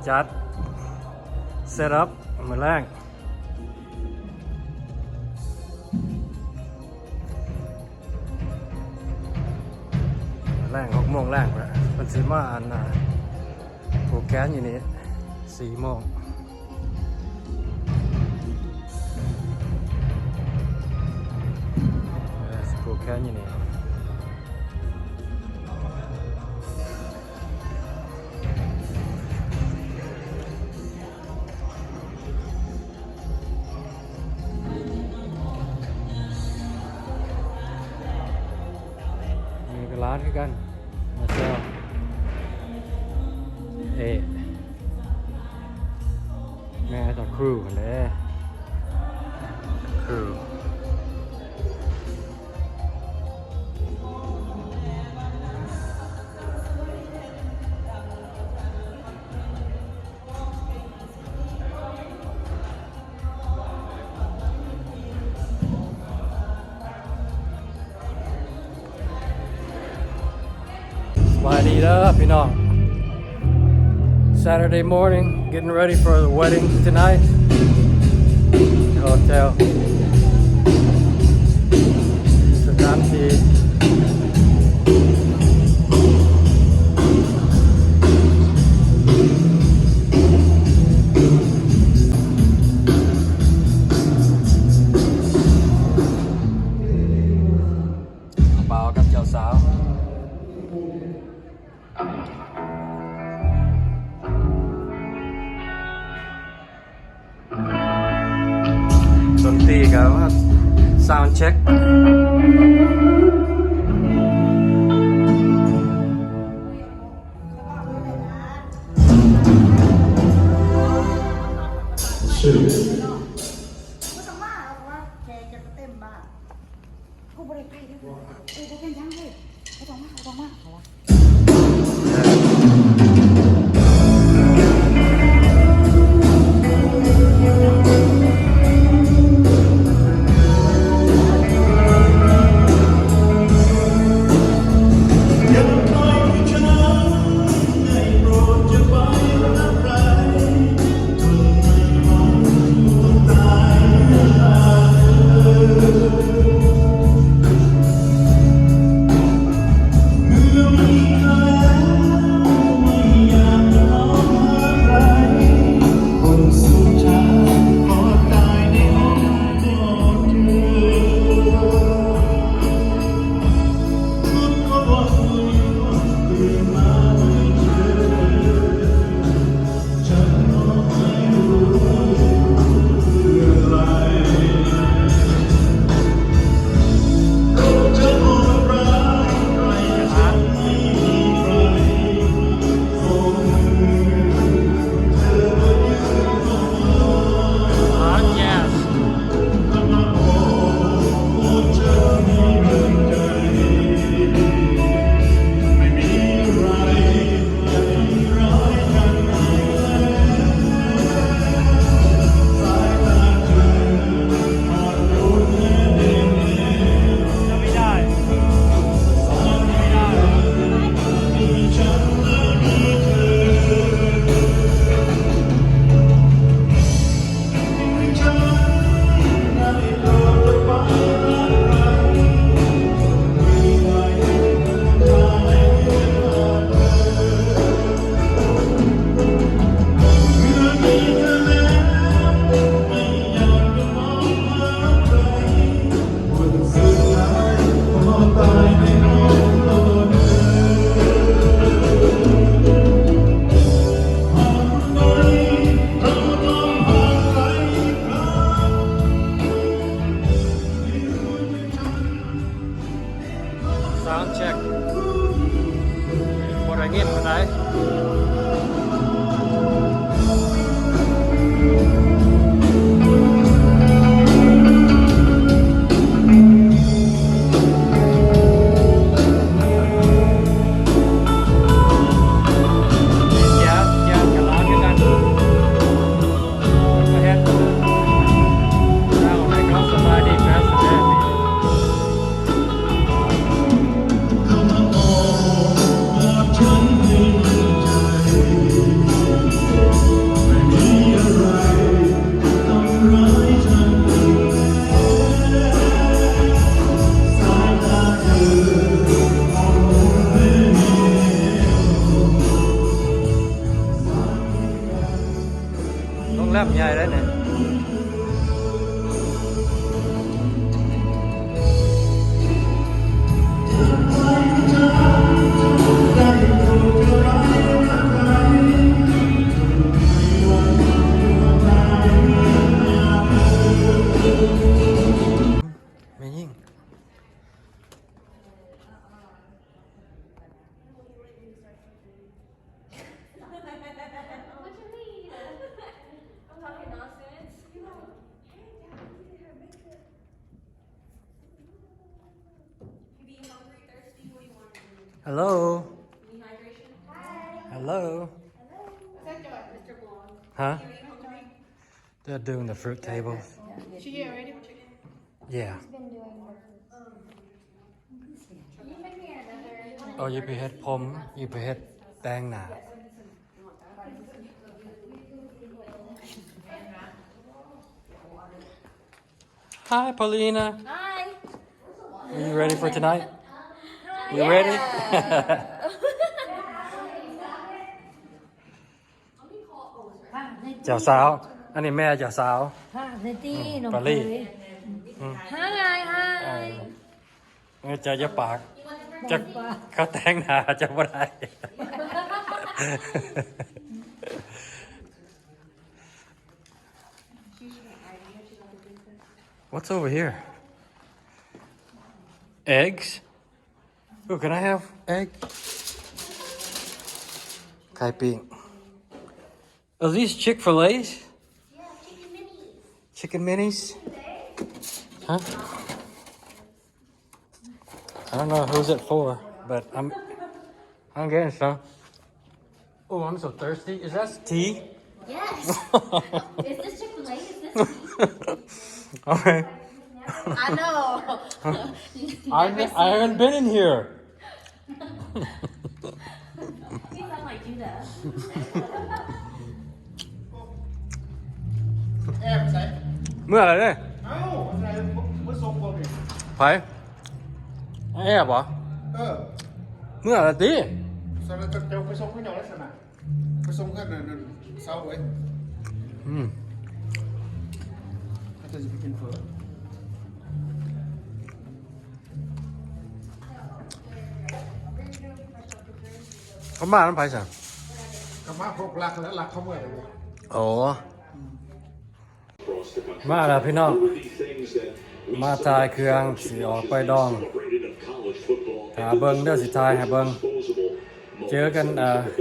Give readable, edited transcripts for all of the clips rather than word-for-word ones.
จัดเซตอัพมือแรง6 โมงแรงแล้วมันสิมาอันผูกแขนอยู่นี่4 โมงผูกแขนอยู่นี่มีร้านคือกันมาเซลแม่ต่อครูเลยครูสวัสดีเด้อพี่น้อง Saturday morning getting ready for the wedding tonight the hotel สถานที่เบากับเจ้าสาวดนตรีกับว่า sound check ชื่อกูต้องมาแล้วว่าแกจะเต็มบ้านกูบริไปด้วยกูเป็นยังไงกูต้องมาเขาวะ รงแรมใหญ่ได้เนี่ย ไม่ยิ่ง Hello. Hello. Huh? They're doing the fruit tables. She here already? Yeah. Oh, you be head pom, you be head bang now. Hi, Paulina. Hi. Are you ready for tonight? You ready? เจ้าสาว อันนี้แม่เจ้าสาว Hi, Neti. No. Pali. Hi, hi. จะอย่าปาก จะเขาแต่งหน้าจะบ่ได้ What's over here? Eggs? Oh, can I have egg? Kai ping. Are these Chick-fil-A's? Yeah, chicken minis. Chicken minis? Huh? I don't know who's it for, but I'm getting some. Oh, I'm so thirsty. Is that tea? Yes. Is this Chick-fil-A? Is this tea? Okay. I know. I haven't been in here. You sound like Judah. แอบใส่ เมื่อไหร่เนี่ย เอ้าอะไรมันทรงผมเนี่ย ไผแอบเหรอ เมื่อไหร่ติ สำหรับเจ้าไปทรงให้เจ้าลักษณะไปทรงกันนั่นเศร้าไว้ถ้าจะไปกินเฟอเขามาแล้วไผสั่ง กระมาพวกรักและรักเขาเมื่อไหร่ โอ้มาแล้วพี่น้อง มาทายเครื่องสิออกไปดองหาเบิ่งเด้อสิทายหาเบิ่งเจอกัน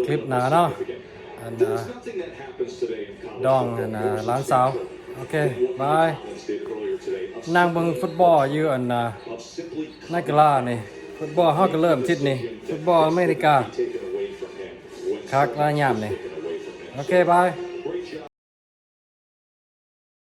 คลิปหน้าเนาะอันดองอันร้านสาวโอเคบายนั่งเบิ่งฟุตบอลอยู่อันนักกีฬานี่ฟุตบอลเฮาก็เริ่มทิศนี่ฟุตบอลอเมริกาคักลายยามนี่โอเคบาย